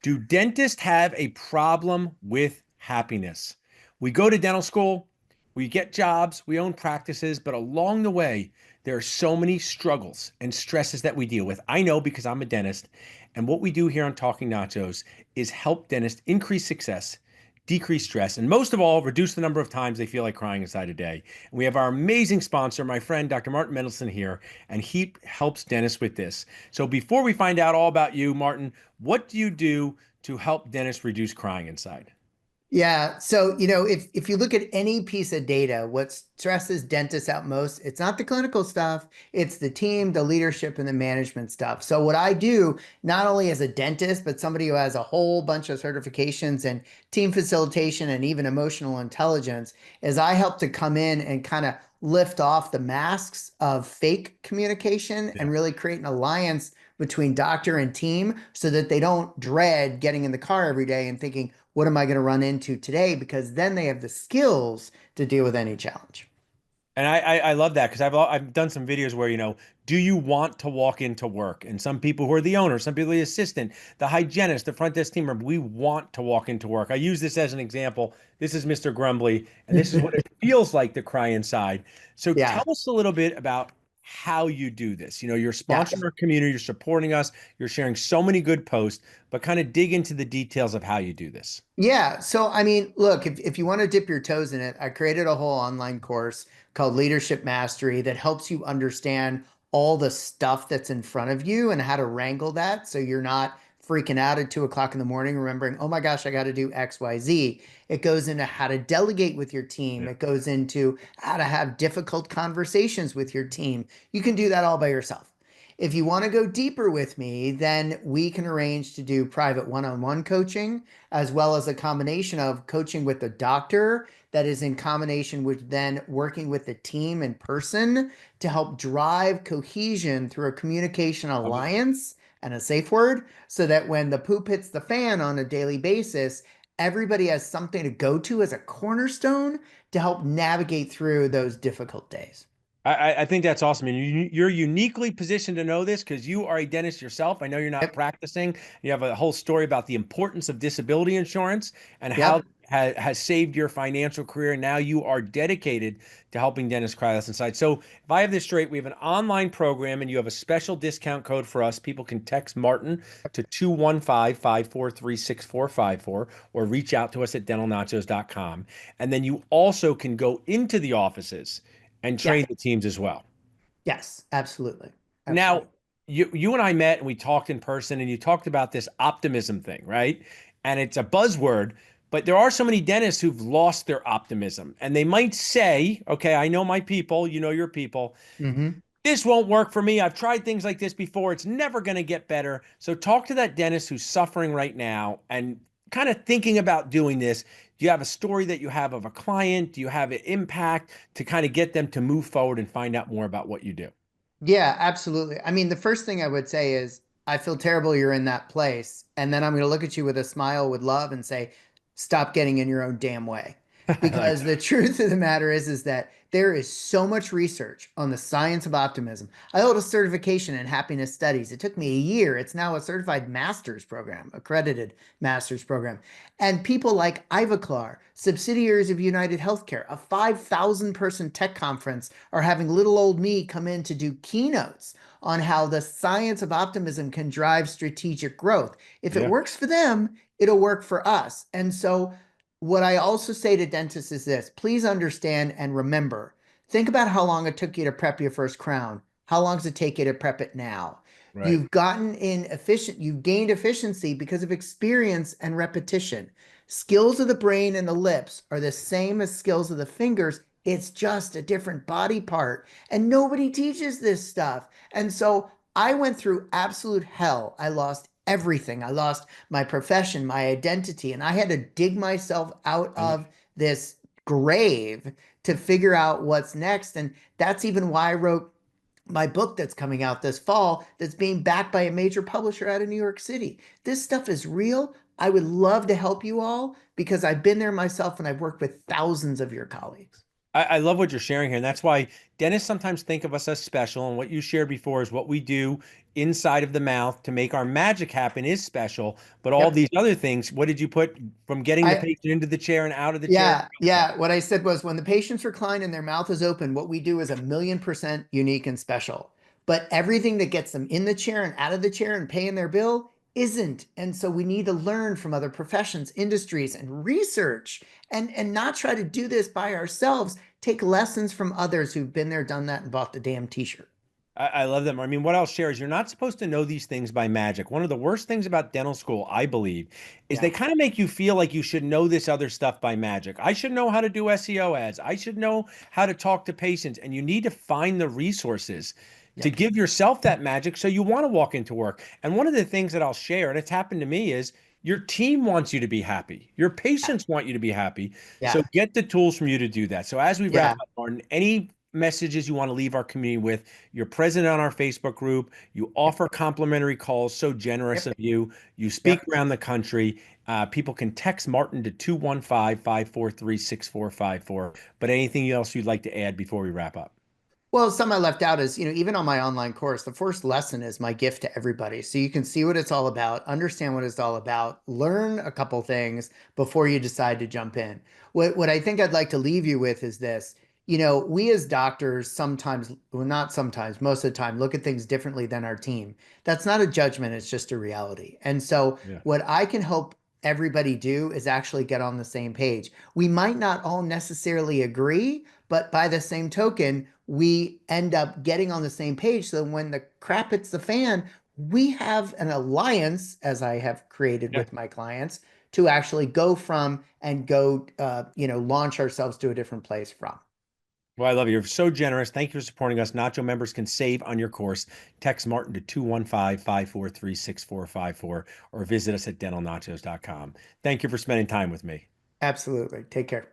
Do dentists have a problem with happiness? We go to dental school, we get jobs, we own practices, but along the way, there are so many struggles and stresses that we deal with. I know because I'm a dentist, and what we do here on Talking Nachos is help dentists increase success, decrease stress, and most of all, reduce the number of times they feel like crying inside a day. And we have our amazing sponsor, my friend Dr. Martin Mendelson here, and he helps dentists with this. So before we find out all about you, Martin, what do you do to help dentists reduce crying inside? Yeah. So, if you look at any piece of data, what stresses dentists out most, it's not the clinical stuff, it's the team, the leadership, and the management stuff. So, what I do, not only as a dentist, but somebody who has a whole bunch of certifications and team facilitation and even emotional intelligence, is I help to come in and kind of lift off the masks of fake communication Yeah. and really create an alliance between doctor and team so that they don't dread getting in the car every day and thinking, what am I going to run into today? Because then they have the skills to deal with any challenge. And I love that because I've done some videos where, do you want to walk into work? And some people who are the owner, some people the assistant, the hygienist, the front desk team member, we want to walk into work. I use this as an example. This is Mr. Grumbly, and this is what it feels like to cry inside. So tell Yeah. us a little bit about how you do this. You're sponsoring Yes. our community, you're supporting us, you're sharing so many good posts, but kind of dig into the details of how you do this. Yeah. So, I mean, look, if you want to dip your toes in it, I created a whole online course called Leadership Mastery that helps you understand all the stuff that's in front of you and how to wrangle that so you're not freaking out at 2 o'clock in the morning, remembering, oh my gosh, I got to do XYZ. It goes into how to delegate with your team. Yeah. It goes into how to have difficult conversations with your team. You can do that all by yourself. If you want to go deeper with me, then we can arrange to do private one-on-one coaching as well as a combination of coaching with the doctor that is in combination with then working with the team in person to help drive cohesion through a communication Love it. alliance and a safe word so that when the poop hits the fan on a daily basis, everybody has something to go to as a cornerstone to help navigate through those difficult days. I think that's awesome. And you're uniquely positioned to know this because you are a dentist yourself. I know you're not Yep. practicing. You have a whole story about the importance of disability insurance and how Yep. has saved your financial career. And now you are dedicated to helping dentists cry less inside. So if I have this straight, we have an online program and you have a special discount code for us. People can text Martin to 215-543-6454 or reach out to us at dentalnachos.com. And then you also can go into the offices and Yeah. train the teams as well. Yes. Absolutely. Now, Absolutely. you and I met and we talked in person and you talked about this optimism thing, right? And it's a buzzword, but there are so many dentists who've lost their optimism and they might say, okay, I know my people, you know your people. Hmm. This won't work for me. I've tried things like this before. It's never going to get better. So talk to that dentist who's suffering right now and kind of thinking about doing this. Do you have a story that you have of a client? Do you have an impact to kind of get them to move forward and find out more about what you do? Yeah, absolutely. I mean, the first thing I would say is, I feel terrible you're in that place. And then I'm going to look at you with a smile with love and say, stop getting in your own damn way. I like Because that. the truth of the matter is that there is so much research on the science of optimism. I hold a certification in happiness studies. It took me a year. It's now a certified master's program, accredited master's program. And people like Ivoclar, subsidiaries of United Healthcare, a 5,000 person tech conference, are having little old me come in to do keynotes on how the science of optimism can drive strategic growth. If it Yeah. works for them, it'll work for us. And so, what I also say to dentists is this: please understand and remember, think about how long it took you to prep your first crown. How long does it take you to prep it now? Right. You've gained efficiency because of experience and repetition. Skills of the brain and the lips are the same as skills of the fingers. It's just a different body part. And nobody teaches this stuff. And so I went through absolute hell. I lost everything. I lost my profession, my identity, and I had to dig myself out of this grave to figure out what's next. And that's even why I wrote my book that's coming out this fall that's being backed by a major publisher out of New York City. This stuff is real. I would love to help you all because I've been there myself and I've worked with thousands of your colleagues. I love what you're sharing here. And that's why dentists sometimes think of us as special. And what you shared before is what we do inside of the mouth to make our magic happen is special. But all Yep. these other things, what did you put from getting the I patient into the chair and out of the chair? Yeah, yeah. What I said was when the patients recline and their mouth is open, what we do is 1,000,000% unique and special. But everything that gets them in the chair and out of the chair and paying their bill isn't. And so we need to learn from other professions, industries, and research and not try to do this by ourselves. Take lessons from others who've been there, done that, and bought the damn t-shirt. I love them. I mean, what I'll share is you're not supposed to know these things by magic. One of the worst things about dental school, I believe, is they Yeah, kind of make you feel like you should know this other stuff by magic. I should know how to do SEO ads. I should know how to talk to patients. And you need to find the resources to yep, give yourself that magic so you want to walk into work. And one of the things that I'll share, and it's happened to me, is your team wants you to be happy. Your patients want you to be happy. So yeah, get the tools from you to do that. So as we wrap yeah, up, Martin, any messages you want to leave our community with? You're present on our Facebook group. You yep, offer complimentary calls. So generous yep, of you. You speak yep. around the country. People can text Martin to 215-543-6454. But anything else you'd like to add before we wrap up? Well, some I left out is, even on my online course, the first lesson is my gift to everybody. So you can see what it's all about, understand what it's all about, learn a couple things before you decide to jump in. What I think I'd like to leave you with is this. We as doctors sometimes, well, not sometimes, most of the time, look at things differently than our team. That's not a judgment, it's just a reality. And so Yeah. what I can help everybody do is actually get on the same page. We might not all necessarily agree, but by the same token, we end up getting on the same page. So when the crap hits the fan, we have an alliance, as I have created Yeah. with my clients, to actually go from and go, launch ourselves to a different place from. Well, I love you. You're so generous. Thank you for supporting us. Nacho members can save on your course. Text Martin to 215-543-6454 or visit us at dentalnachos.com. Thank you for spending time with me. Absolutely. Take care.